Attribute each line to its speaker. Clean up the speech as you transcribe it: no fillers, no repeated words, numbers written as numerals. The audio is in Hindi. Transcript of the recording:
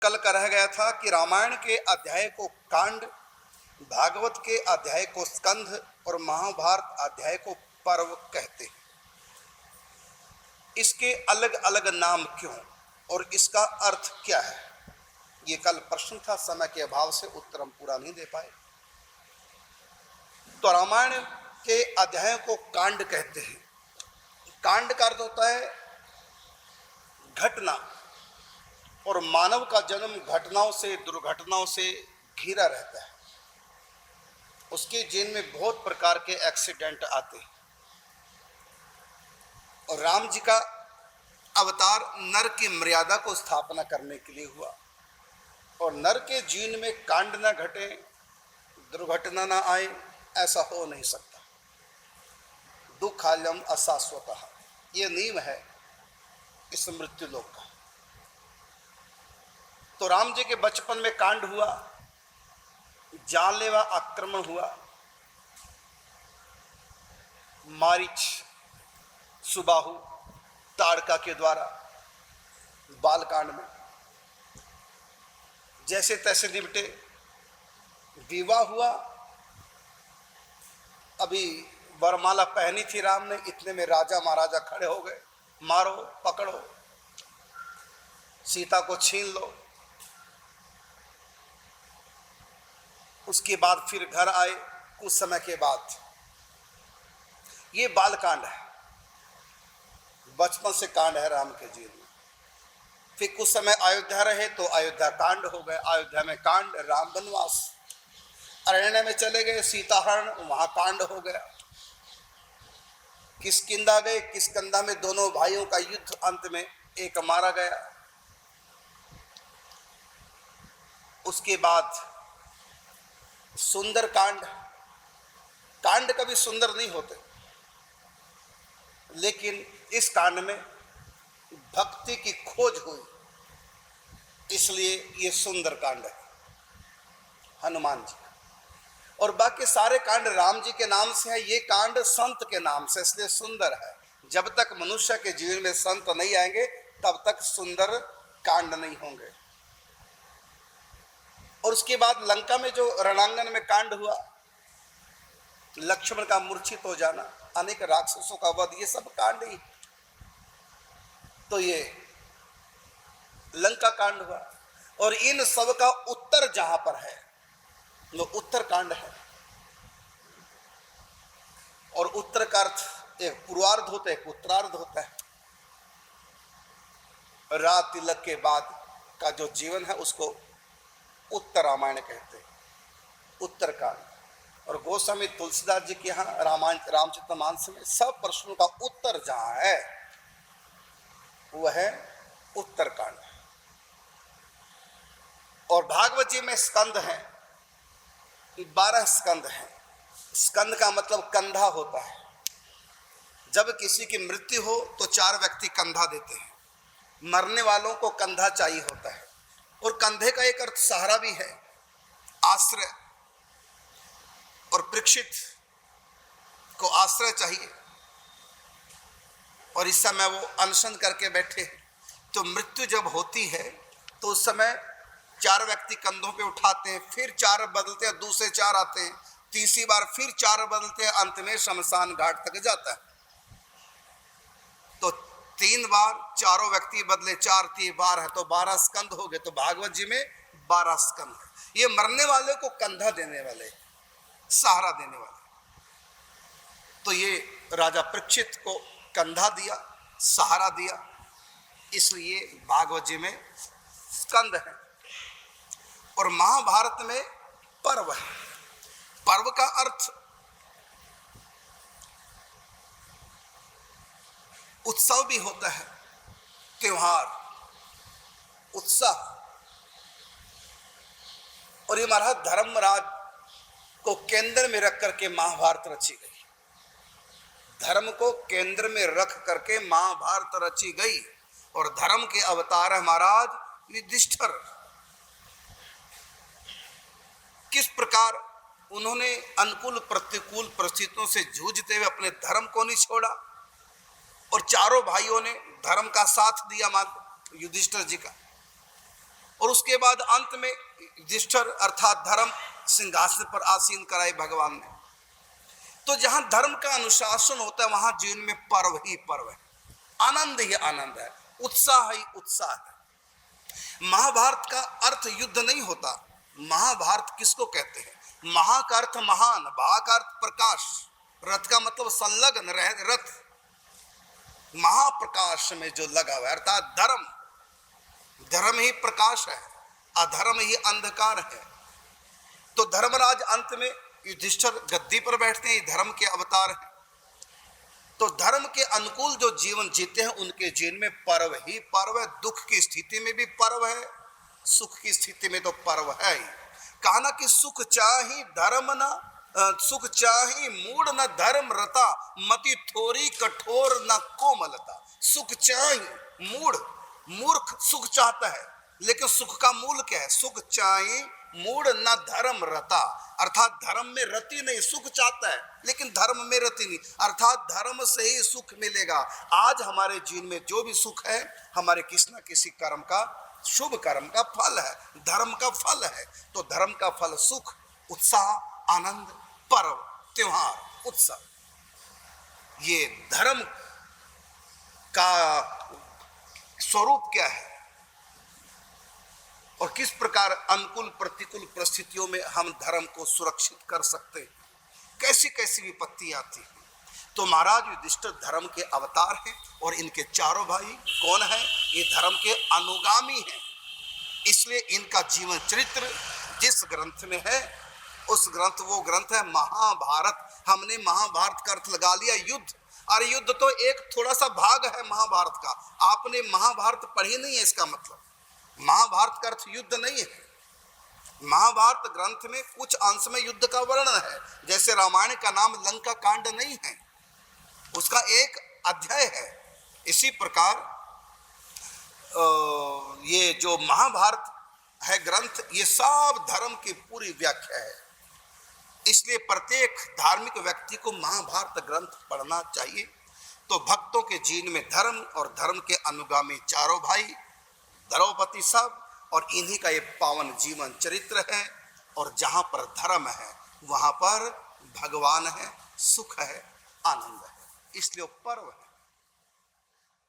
Speaker 1: कल का रह गया था कि रामायण के अध्याय को कांड, भागवत के अध्याय को स्कंध और महाभारत अध्याय को पर्व कहते हैं। इसके अलग अलग नाम क्यों और इसका अर्थ क्या है, ये कल प्रश्न था। समय के अभाव से उत्तर हम पूरा नहीं दे पाए। तो रामायण के अध्याय को कांड कहते हैं। कांड का अर्थ होता है घटना, और मानव का जन्म घटनाओं से, दुर्घटनाओं से घिरा रहता है। उसके जीवन में बहुत प्रकार के एक्सीडेंट आते हैं, और राम जी का अवतार नर की मर्यादा को स्थापना करने के लिए हुआ। और नर के जीवन में कांड न घटे, दुर्घटना न आए, ऐसा हो नहीं सकता। दुखालयम अशाश्वतः, ये नियम है इस मृत्यु लोक का। तो राम जी के बचपन में कांड हुआ, जानलेवा आक्रमण हुआ, मारीच, सुबाहु, ताड़का के द्वारा बालकांड में जैसे तैसे निपटे। विवाह हुआ, अभी वरमाला पहनी थी राम ने, इतने में राजा महाराजा खड़े हो गए, मारो पकड़ो, सीता को छीन लो। उसके बाद फिर घर आए कुछ समय के बाद। ये बालकांड है, बचपन से कांड है राम के जीवन में। फिर कुछ समय अयोध्या रहे तो अयोध्या कांड हो गए, अयोध्या में कांड, राम वनवास। अरण्य में चले गए, सीताहरण, वहां कांड हो गया। किष्किंधा गए, किष्किंधा में दोनों भाइयों का युद्ध, अंत में एक मारा गया। उसके बाद सुंदर कांड। कांड कभी सुंदर नहीं होते, लेकिन इस कांड में भक्ति की खोज हुई, इसलिए ये सुंदर कांड है हनुमान जी का। और बाकी सारे कांड राम जी के नाम से है, ये कांड संत के नाम से, इसलिए सुंदर है। जब तक मनुष्य के जीवन में संत नहीं आएंगे तब तक सुंदर कांड नहीं होंगे। और उसके बाद लंका में जो रणांगन में कांड हुआ, लक्ष्मण का मूर्छित हो जाना, अनेक राक्षसों का वध, ये सब कांड ही। तो ये लंका कांड हुआ। और इन सब का उत्तर जहां पर है वो उत्तर कांड है। और उत्तर का अर्थ एक पूर्वार्ध होता है, एक उत्तरार्ध होता है। रात तिलक के बाद का जो जीवन है उसको उत्तर रामायण कहते हैं, उत्तरकांड। और गोस्वामी तुलसीदास जी के यहाँ रामायण रामचरितमानस में सब प्रश्नों का उत्तर जहां है वह है उत्तरकांड। और भागवत जी में स्कंद है, 12 स्कंद हैं। स्कंद का मतलब कंधा होता है। जब किसी की मृत्यु हो तो 4 व्यक्ति कंधा देते हैं। मरने वालों को कंधा चाहिए होता है। और कंधे का एक अर्थ सहारा भी है, आश्रय। और परीक्षित को आश्रय चाहिए, और इस समय वो अनशन करके बैठे। तो मृत्यु जब होती है तो उस समय 4 व्यक्ति कंधों पे उठाते हैं, फिर 4 बदलते हैं, दूसरे 4 आते हैं, तीसरी बार फिर 4 बदलते हैं, अंत में शमशान घाट तक जाता है। तो 3 बार चारों व्यक्ति बदले, 4 3 बार है तो 12 स्कंद हो गए। तो भागवत जी में 12 स्कंद है। ये मरने वाले को कंधा देने वाले, सहारा देने वाले। तो ये राजा परीक्षित को कंधा दिया, सहारा दिया, इसलिए भागवत जी में स्कंद है। और महाभारत में पर्व है। पर्व का अर्थ उत्सव भी होता है, त्योहार, उत्साह। और ये महाराज धर्मराज को केंद्र में रख करके महाभारत रची गई। धर्म को केंद्र में रख करके महाभारत रची गई। और धर्म के अवतार है महाराज युधिष्ठिर। किस प्रकार उन्होंने अनुकूल प्रतिकूल परिस्थितियों से जूझते हुए अपने धर्म को नहीं छोड़ा, और चारों भाइयों ने धर्म का साथ दिया युधिष्ठिर जी का। और उसके बाद अंत में युधिष्ठिर अर्थात धर्म सिंहासन पर आसीन कराए भगवान ने। तो जहां धर्म का अनुशासन होता है वहां जीवन में पर्व ही पर्व है, आनंद ही आनंद है, उत्साह ही उत्साह है। महाभारत का अर्थ युद्ध नहीं होता। महाभारत किसको कहते हैं? महा का अर्थ महान, भा का अर्थ प्रकाश, रथ का मतलब संलग्न रथ, महाप्रकाश में जो लगा हुआ है अर्थात धर्म। धर्म ही प्रकाश है, अधर्म ही अंधकार है। तो धर्मराज अंत में युधिष्ठिर गद्दी पर बैठते हैं, धर्म के अवतार हैं। तो धर्म के अनुकूल जो जीवन जीते हैं उनके जीवन में पर्व ही पर्व है। दुख की स्थिति में भी पर्व है, सुख की स्थिति में तो पर्व है ही। कहा ना कि सुख चाही धर्म न सुख चाही मूड न धर्म रता, मति थोरी कठोर न कोमलता। सुख चाही मूड, मूर्ख सुख चाहता है, लेकिन सुख का मूल क्या है? सुख चाही मूड न धर्म रता, अर्थात धर्म में रति नहीं, सुख चाहता है लेकिन धर्म में रति नहीं, अर्थात धर्म से ही सुख मिलेगा। आज हमारे जीवन में जो भी सुख है हमारे किसी न किसी कर्म का, शुभ कर्म का फल है, धर्म का फल है। तो धर्म का फल सुख, उत्साह, आनंद, पर्व, त्योहार, उत्सव। ये धर्म का स्वरूप क्या है और किस प्रकार अनुकूल प्रतिकूल परिस्थितियों में हम धर्म को सुरक्षित कर सकते हैं, कैसी कैसी विपत्ति आती है। तो महाराज युधिष्ठिर धर्म के अवतार हैं और इनके चारों भाई कौन है? ये धर्म के अनुगामी हैं। इसलिए इनका जीवन चरित्र जिस ग्रंथ में है उस ग्रंथ, वो ग्रंथ है महाभारत। हमने महाभारत का अर्थ लगा लिया युद्ध। अरे युद्ध तो एक थोड़ा सा भाग है महाभारत का, आपने महाभारत पढ़ी नहीं है इसका मतलब। महाभारत का अर्थ युद्ध नहीं है। महाभारत ग्रंथ में कुछ अंश में युद्ध का वर्णन है, जैसे रामायण का नाम लंका कांड नहीं है, उसका एक अध्याय है। इसी प्रकार ये जो महाभारत है ग्रंथ, ये सब धर्म की पूरी व्याख्या है। इसलिए प्रत्येक धार्मिक व्यक्ति को महाभारत ग्रंथ पढ़ना चाहिए। तो भक्तों के जीवन में धर्म और धर्म के अनुगामी चारों भाई द्रौपदी सब, और इन्हीं का ये पावन जीवन चरित्र है। और जहाँ पर धर्म है वहाँ पर भगवान है, सुख है, आनंद है, इसलिए वो पर्व है।